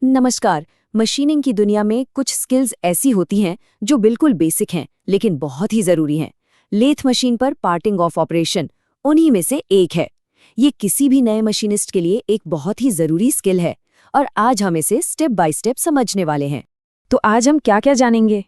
नमस्कार। मशीनिंग की दुनिया में कुछ स्किल्स ऐसी होती हैं जो बिल्कुल बेसिक हैं लेकिन बहुत ही ज़रूरी हैं। लेथ मशीन पर पार्टिंग ऑफ ऑपरेशन उन्हीं में से एक है। ये किसी भी नए मशीनिस्ट के लिए एक बहुत ही ज़रूरी स्किल है और आज हम इसे स्टेप बाय स्टेप समझने वाले हैं। तो आज हम क्या क्या जानेंगे?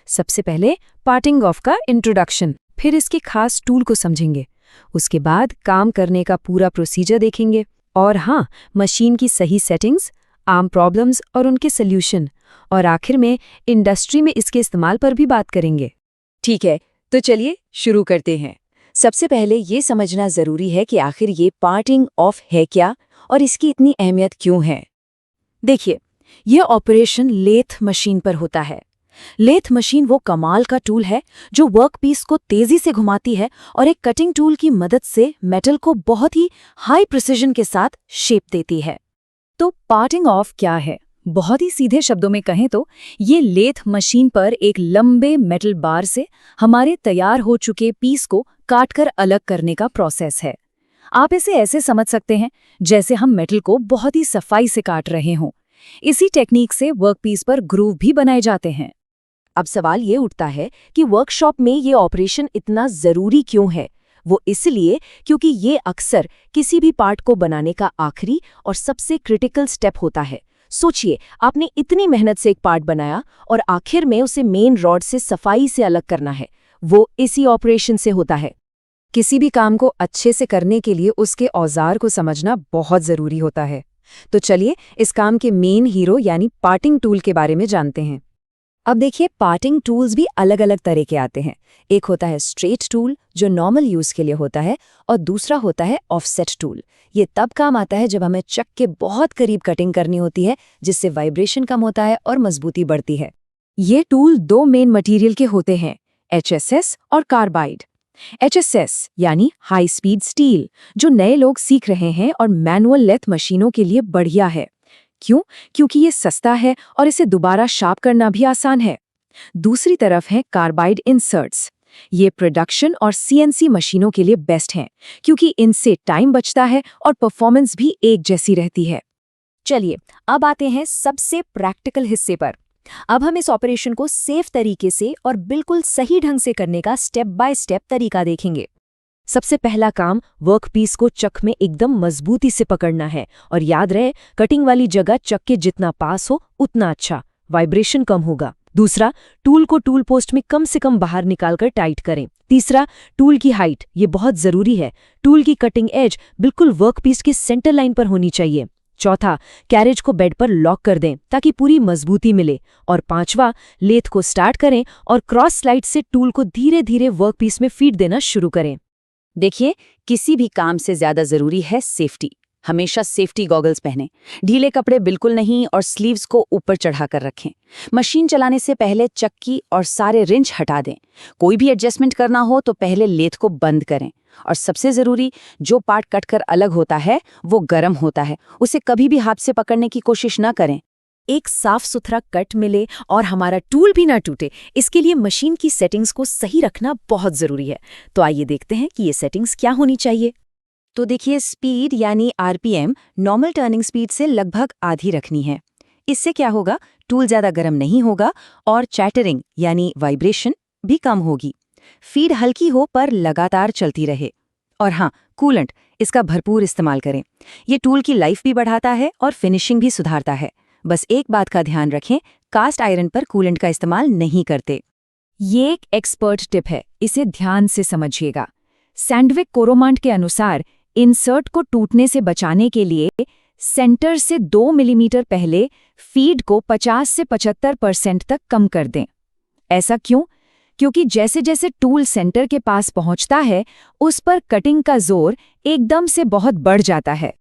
सबसे पहले पार्टिंग ऑफ का इंट्रोडक्शन, फिर इसके खास टूल को समझेंगे। उसके बाद काम करने का पूरा प्रोसीजर देखेंगे और हाँ, मशीन की सही सेटिंग्स, आम प्रॉब्लम्स और उनके सल्यूशन, और आखिर में इंडस्ट्री में इसके इस्तेमाल पर भी बात करेंगे। ठीक है, तो चलिए शुरू करते हैं। सबसे पहले ये समझना ज़रूरी है कि आखिर ये पार्टिंग ऑफ है क्या और इसकी इतनी अहमियत क्यों है। देखिए, यह ऑपरेशन लेथ मशीन पर होता है। लेथ मशीन वो कमाल का टूल है जो वर्कपीस को तेजी से घुमाती है और एक कटिंग टूल की मदद से मेटल को बहुत ही हाई प्रिसिजन के साथ शेप देती है। तो पार्टिंग ऑफ क्या है? बहुत ही सीधे शब्दों में कहें तो ये लेथ मशीन पर एक लंबे मेटल बार से हमारे तैयार हो चुके पीस को काटकर अलग करने का प्रोसेस है। आप इसे ऐसे समझ सकते हैं जैसे हम मेटल को बहुत ही सफाई से काट रहे हों। इसी टेक्निक से वर्कपीस पर ग्रूव भी बनाए जाते हैं। अब सवाल ये उठता है कि वर्कशॉप में ये ऑपरेशन इतना ज़रूरी क्यों है। वो इसलिए क्योंकि ये अक्सर किसी भी पार्ट को बनाने का आखिरी और सबसे क्रिटिकल स्टेप होता है। सोचिए, आपने इतनी मेहनत से एक पार्ट बनाया और आखिर में उसे मेन रॉड से सफाई से अलग करना है। वो इसी ऑपरेशन से होता है। किसी भी काम को अच्छे से करने के लिए उसके औजार को समझना बहुत ज़रूरी होता है। तो चलिए इस काम के मेन हीरो यानी पार्टिंग टूल के बारे में जानते हैं। अब देखिए, पार्टिंग टूल्स भी अलग अलग तरह के आते हैं। एक होता है स्ट्रेट टूल जो नॉर्मल यूज़ के लिए होता है, और दूसरा होता है ऑफसेट टूल। ये तब काम आता है जब हमें चक के बहुत करीब कटिंग करनी होती है, जिससे वाइब्रेशन कम होता है और मजबूती बढ़ती है। ये टूल दो मेन मटेरियल के होते हैं, HSS और कार्बाइड। HSS यानी हाई स्पीड स्टील, जो नए लोग सीख रहे हैं और मैनुअल लेथ मशीनों के लिए बढ़िया है। क्यों? क्योंकि ये सस्ता है और इसे दोबारा शार्प करना भी आसान है। दूसरी तरफ है कार्बाइड इंसर्ट्स। ये प्रोडक्शन और CNC मशीनों के लिए बेस्ट हैं, क्योंकि इनसे टाइम बचता है और परफॉर्मेंस भी एक जैसी रहती है। चलिए, अब आते हैं सबसे प्रैक्टिकल हिस्से पर। अब हम इस ऑपरेशन को सेफ तरीके से और बिल्कुल सही ढंग से करने का स्टेप बाय स्टेप तरीका देखेंगे। सबसे पहला काम वर्कपीस को चक में एकदम मजबूती से पकड़ना है, और याद रहे, कटिंग वाली जगह चक के जितना पास हो उतना अच्छा, वाइब्रेशन कम होगा। दूसरा, टूल को टूल पोस्ट में कम से कम बाहर निकालकर टाइट करें। तीसरा, टूल की हाइट, ये बहुत जरूरी है। टूल की कटिंग एज बिल्कुल वर्कपीस के सेंटर लाइन पर होनी चाहिए। चौथा, कैरेज को बेड पर लॉक कर दें ताकि पूरी मजबूती मिले। और पांचवा, लेथ को स्टार्ट करें और क्रॉस स्लाइड से टूल को धीरे धीरे वर्कपीस में फीड देना शुरू करें। देखिए, किसी भी काम से ज्यादा जरूरी है सेफ्टी। हमेशा सेफ्टी गॉगल्स पहनें, ढीले कपड़े बिल्कुल नहीं और स्लीव्स को ऊपर चढ़ाकर रखें। मशीन चलाने से पहले चक्की और सारे रिंच हटा दें। कोई भी एडजस्टमेंट करना हो तो पहले लेथ को बंद करें। और सबसे जरूरी, जो पार्ट कटकर अलग होता है वो गर्म होता है, उसे कभी भी हाथ से पकड़ने की कोशिश न करें। एक साफ सुथरा कट मिले और हमारा टूल भी ना टूटे, इसके लिए मशीन की सेटिंग्स को सही रखना बहुत जरूरी है। तो आइए देखते हैं कि ये सेटिंग्स क्या होनी चाहिए। तो देखिए, स्पीड यानी RPM नॉर्मल टर्निंग स्पीड से लगभग आधी रखनी है। इससे क्या होगा, टूल ज़्यादा गर्म नहीं होगा और चैटरिंग यानी वाइब्रेशन भी कम होगी। फीड हल्की हो पर लगातार चलती रहे। और हाँ, कूलेंट, इसका भरपूर इस्तेमाल करें। ये टूल की लाइफ भी बढ़ाता है और फिनिशिंग भी सुधारता है। बस एक बात का ध्यान रखें, कास्ट आयरन पर कूलेंट का इस्तेमाल नहीं करते। ये एक एक्सपर्ट टिप है, इसे ध्यान से समझिएगा। सैंडविक कोरोमांट के अनुसार इंसर्ट को टूटने से बचाने के लिए सेंटर से 2 मिलीमीटर पहले फीड को 50 से 75% तक कम कर दें। ऐसा क्यों? क्योंकि जैसे जैसे टूल सेंटर के पास पहुंचता है, उस पर कटिंग का जोर एकदम से बहुत बढ़ जाता है।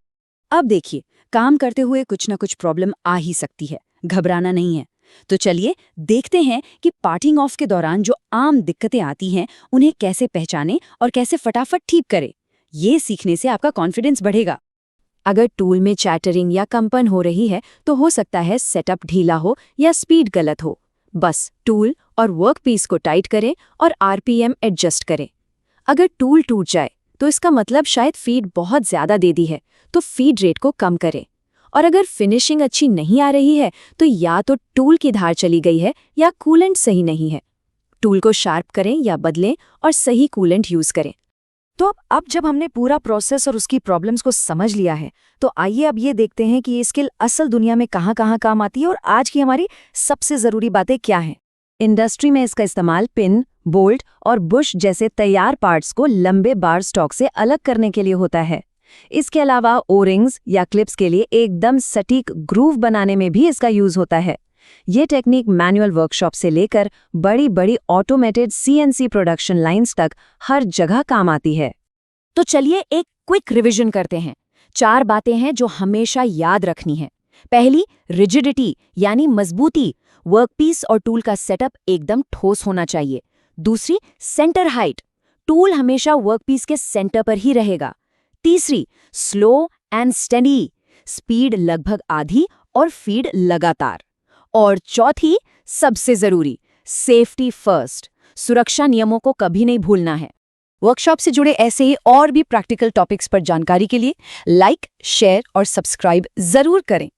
अब देखिए, काम करते हुए कुछ ना कुछ प्रॉब्लम आ ही सकती है, घबराना नहीं है। तो चलिए देखते हैं कि पार्टिंग ऑफ के दौरान जो आम दिक्कतें आती हैं उन्हें कैसे पहचानें और कैसे फटाफट ठीक करें। ये सीखने से आपका कॉन्फिडेंस बढ़ेगा। अगर टूल में चैटरिंग या कंपन हो रही है तो हो सकता है सेटअप ढीला हो या स्पीड गलत हो। बस टूल और वर्कपीस को टाइट करें और RPM एडजस्ट करें। अगर टूल टूट जाए तो इसका मतलब शायद फीड बहुत ज़्यादा दे दी है, तो फीड रेट को कम करें। और अगर फिनिशिंग अच्छी नहीं आ रही है तो या तो टूल की धार चली गई है या कूलेंट सही नहीं है। टूल को शार्प करें या बदलें और सही कूलेंट यूज करें। तो अब जब हमने पूरा प्रोसेस और उसकी प्रॉब्लम्स को समझ लिया है, तो आइए अब ये देखते हैं कि ये स्किल असल दुनिया में कहाँ-कहाँ काम आती है और आज की हमारी सबसे ज़रूरी बातें क्या हैं। इंडस्ट्री में इसका इस्तेमाल पिन, बोल्ट और बुश जैसे तैयार पार्ट्स को लंबे बार स्टॉक से अलग करने के लिए होता है। इसके अलावा ओरिंग्स या क्लिप्स के लिए एकदम सटीक ग्रूव बनाने में भी इसका यूज होता है। ये टेक्निक मैनुअल वर्कशॉप से लेकर बड़ी-बड़ी ऑटोमेटेड सीएनसी प्रोडक्शन लाइंस तक हर जगह काम आती है। तो चलिए एक क्विक रिवीजन करते हैं। 4 बातें हैं जो हमेशा याद रखनी है। पहली, रिजिडिटी यानी मजबूती। वर्कपीस और टूल का सेटअप एकदम ठोस होना चाहिए। दूसरी, सेंटर हाइट। टूल हमेशा वर्कपीस के सेंटर पर ही रहेगा। तीसरी, स्लो एंड स्टेडी। स्पीड लगभग आधी और फीड लगातार। और चौथी, सबसे जरूरी, सेफ्टी फर्स्ट। सुरक्षा नियमों को कभी नहीं भूलना है। वर्कशॉप से जुड़े ऐसे ही और भी प्रैक्टिकल टॉपिक्स पर जानकारी के लिए लाइक, शेयर और सब्सक्राइब जरूर करें।